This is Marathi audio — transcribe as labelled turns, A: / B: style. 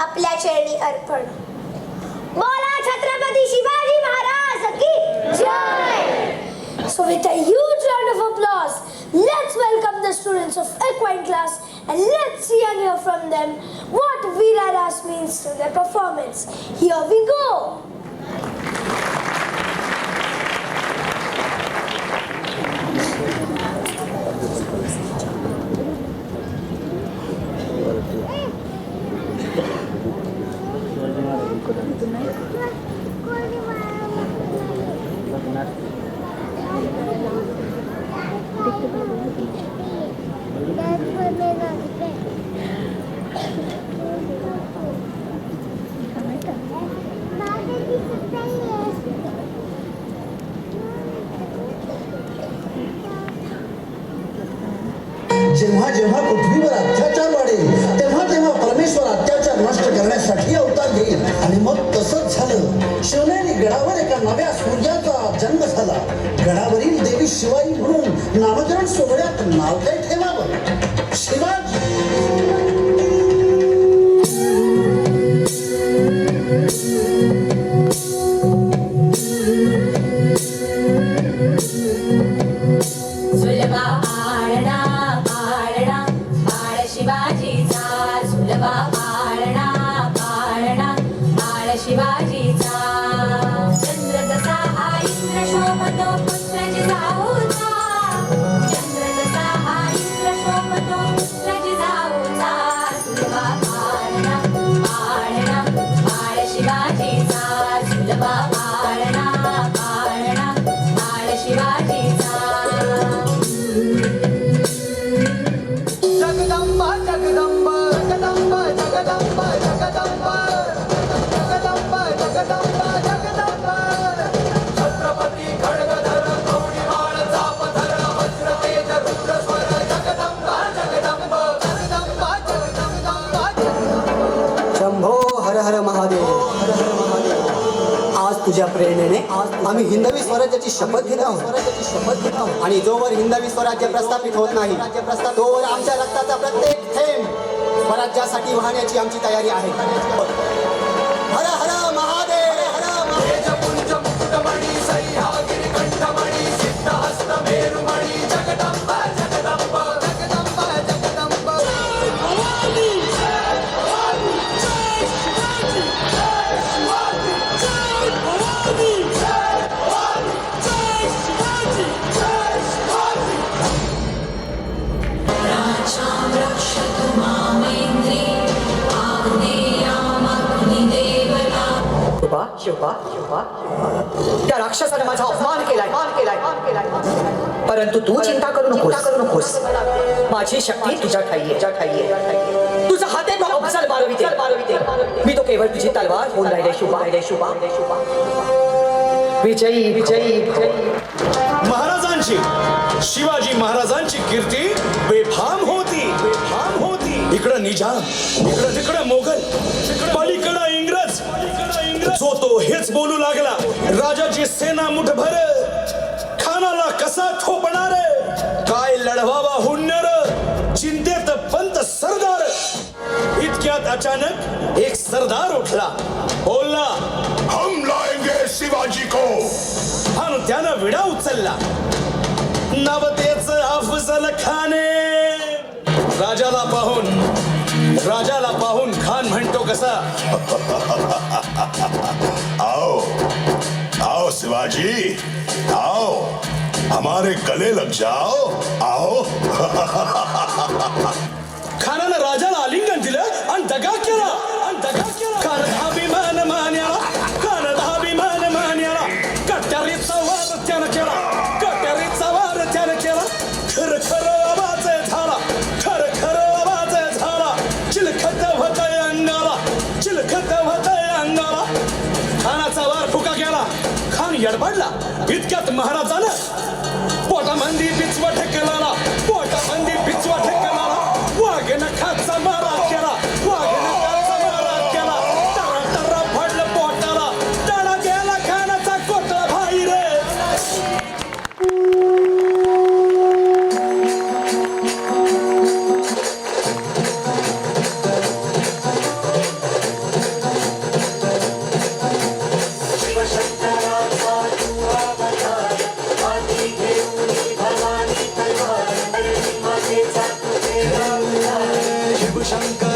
A: आपल्या चरणी अर्पण. बोला छत्रपती शिवाजी महाराज की जय. So with a huge round of applause, let's welcome the students of equine class and let's see and hear from them what Veera Ras means to their performance. Here we go.
B: जेव्हा जेव्हा पृथ्वीवर अत्याचार वाढेल तेव्हा तेव्हा परमेश्वर अत्याचार नष्ट करण्यासाठी अवतार घेईल. आणि मग तसंच झालं. शिवनेरी गडावर एका नव्या सूर्याचा जन्म झाला. गडावरील देवी शिवाई म्हणून नामकरण सोहळ्यात नाव काय ठेवावं? शिवाजी.
C: शिवाजीचा चंद्र जसा हा इंद्र शोभतो पुत्र जिजाऊचा. चंद्र जसा हा इंद्र शोभतो पुत्र जिजाऊचा. सुलभा पाळणा पाळणा बाळ शिवाजीचा. सुलभा पाळणा पाळणा बाळ शिवाजीचा.
D: जगदंबा जगदंबा जगदंबा जगदंबा जगदंबा जगदंबा जगदंबा. छत्रपती खड्गधर गौरीवाण चापधर वज्र तेज रुद्र स्वर. जगदंबा जगदंबा जगदंबा जगदंबा जगदंबा.
E: शंभो हर हर महादेव. हर हर महादेव. आज तुझ्या प्रेरणेने आम्ही हिंदवी स्वराज्याची शपथ घेत आहोत. आणि जोवर हिंदवी स्वराज्य प्रस्थापित होत नाही तोवर आमच्या रक्ताचा प्रत्येक थेंब स्वराज्यासाठी वाहण्याची आमची तयारी आहे. हर हर महादेव. हर
D: तेजपुंज मुकुटमणि सह्याद्री कंठमणि सिद्धहस्त मेरुमणि. जगदंबा जगदंबा जगदंबा जगदंबा.
E: शिवबा त्या राक्षसाने माझा अपमान केलाय. परंतु तू चिंता करू नकोस. माझी शक्ती तुझ्या ठाई आहे. तुझा हात आहे मला अफजल मारविते. मी तो केवळ तुझी तलवार होऊन राहिले. शुभा विजयी विजयी.
F: महाराजांची शिवाजी महाराजांची कीर्ती बेफाम होती. इकडं निजाम इकडं तिकडं मोगल पलीकडं इंग्रज. जो तो हेच बोलू लागला. राजाची सेना मुठभर खानाला कसा थोपणार. काय लढवावा हुन्नर. चिंतेत पंत सरदार. इतक्यात अचानक एक सरदार उठला. बोलला हम लाएंगे शिवाजी को. आणि त्यानं विडा उचलला. नवतेच अफजल खाने. राजाला पाहून खान म्हणतो कसा.
G: आओ शिवाजी आओ. हमारे गले लग जाओ. आओ.
F: खानानं राजाला आलिंगन दिलं आणि दगा केला. खान अभिमान मान्याला. कट्यारीचा वार त्यानं केला. खर आवाज झाला. चिलखत होतय अंगाला. खानाचा वार फुका गेला. खान यडबडला. इतक्यात महाराजानं पोटामंदी बिचवा ठेकला. वाघ नखाचा मारा केला. टरा फडलं पोटाला. टाळा गेला खानाचा कोटला भाई रे.
D: शंकर